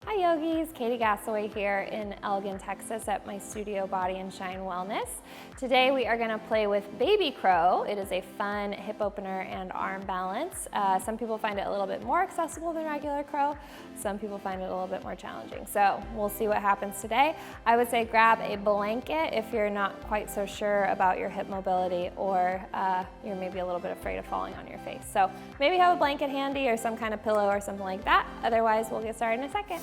Hi yogis, Katy here in Elgin, Texas at my studio Body and Shine Wellness. Today we are going to play with Baby Crow. It is a fun hip opener and arm balance. Some people find it a little bit more accessible than regular crow. Some people find it a little bit more challenging. So we'll see what happens today. I would say grab a blanket if you're not quite so sure about your hip mobility or you're maybe a little bit afraid of falling on your face. So maybe have a blanket handy or some kind of pillow or something like that. Otherwise, we'll get started in a second.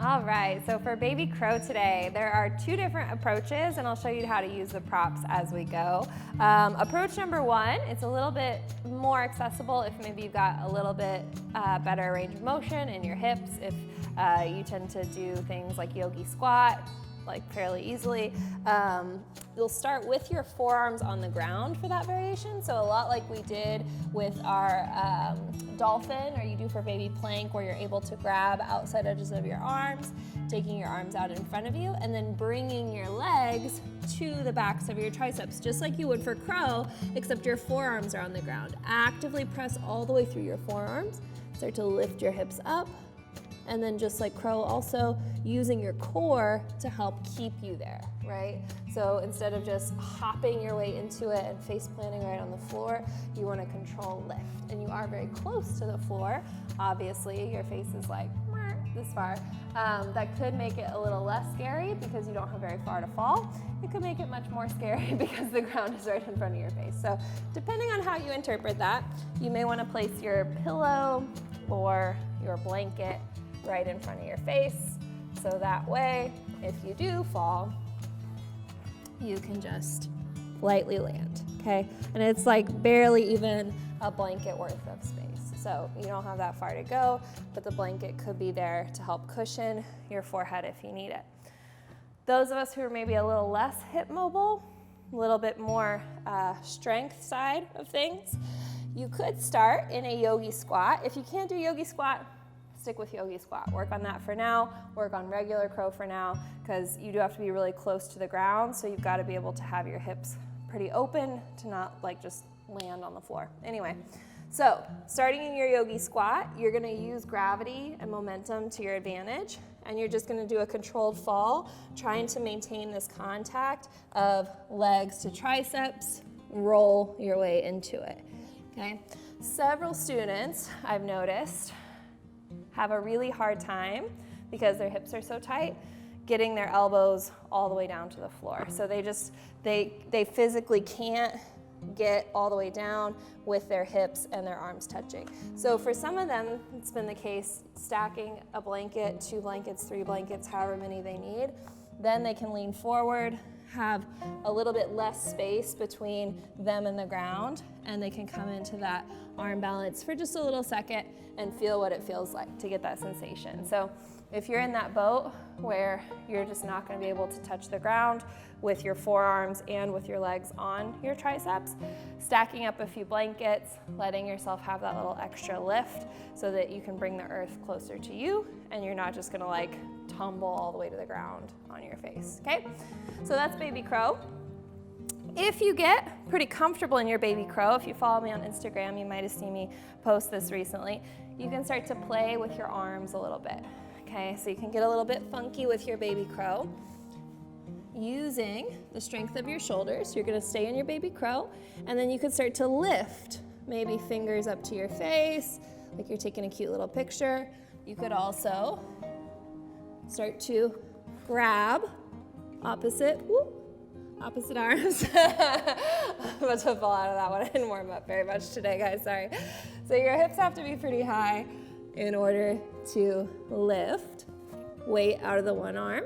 All right, so for Baby Crow today, there are two different approaches, and I'll show you how to use the props as we go. Approach number one, it's a little bit more accessible if maybe you've got a little bit better range of motion in your hips, if you tend to do things like yogi squat, like fairly easily. You'll start with your forearms on the ground for that variation. So a lot like we did with our dolphin, or you do for baby plank, where you're able to grab outside edges of your arms, taking your arms out in front of you, and then bringing your legs to the backs of your triceps, just like you would for crow, except your forearms are on the ground. Actively press all the way through your forearms. Start to lift your hips up. And then just like crow, also using your core to help keep you there, right? So instead of just hopping your way into it and face planting right on the floor, you want to control lift. And you are very close to the floor. Obviously, your face is like this far. That could make it a little less scary because you don't have very far to fall. It could make it much more scary because the ground is right in front of your face. So depending on how you interpret that, you may want to place your pillow or your blanket right in front of your face, so that way, if you do fall, you can just lightly land, okay? And it's like barely even a blanket worth of space. So you don't have that far to go, but the blanket could be there to help cushion your forehead if you need it. Those of us who are maybe a little less hip mobile, a little bit more strength side of things, you could start in a yogi squat. If you can't do yogi squat, stick with yogi squat. Work on that for now. Work on regular crow for now, because you do have to be really close to the ground, so you've got to be able to have your hips pretty open to not like just land on the floor. Anyway, so starting in your yogi squat, you're going to use gravity and momentum to your advantage, and you're just going to do a controlled fall, trying to maintain this contact of legs to triceps, roll your way into it, okay? Several students, I've noticed, have a really hard time, because their hips are so tight, getting their elbows all the way down to the floor. So they physically can't get all the way down with their hips and their arms touching. So for some of them, it's been the case stacking a blanket, 2 blankets, 3 blankets, however many they need. Then they can lean forward, have a little bit less space between them and the ground, and they can come into that arm balance for just a little second and feel what it feels like to get that sensation. So if you're in that boat where you're just not going to be able to touch the ground with your forearms and with your legs on your triceps, stacking up a few blankets, letting yourself have that little extra lift so that you can bring the earth closer to you and you're not just going to like tumble all the way to the ground on your face, okay? So that's Baby Crow. If you get pretty comfortable in your Baby Crow, if you follow me on Instagram, you might have seen me post this recently, you can start to play with your arms a little bit, okay? So you can get a little bit funky with your Baby Crow. Using the strength of your shoulders, you're gonna stay in your Baby Crow, and then you can start to lift, maybe fingers up to your face, like you're taking a cute little picture. You could also start to grab opposite arms. I'm about to fall out of that one. I didn't warm up very much today, guys, sorry. So your hips have to be pretty high in order to lift weight out of the one arm,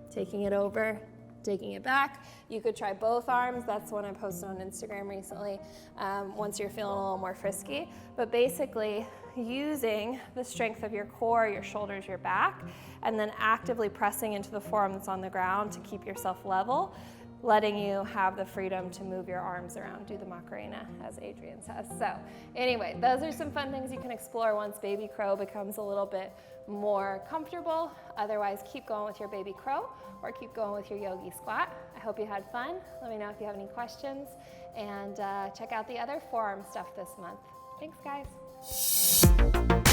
taking it over, taking it back. You could try both arms. That's one I posted on Instagram recently, once you're feeling a little more frisky. But basically, using the strength of your core, your shoulders, your back, and then actively pressing into the forearm that's on the ground to keep yourself level. letting you have the freedom to move your arms around, do the Macarena, as Adrian says. So anyway, those are some fun things you can explore once baby crow becomes a little bit more comfortable. Otherwise, keep going with your baby crow or keep going with your yogi squat. I hope you had fun. Let me know if you have any questions, and check out the other forearm stuff this month. Thanks, guys.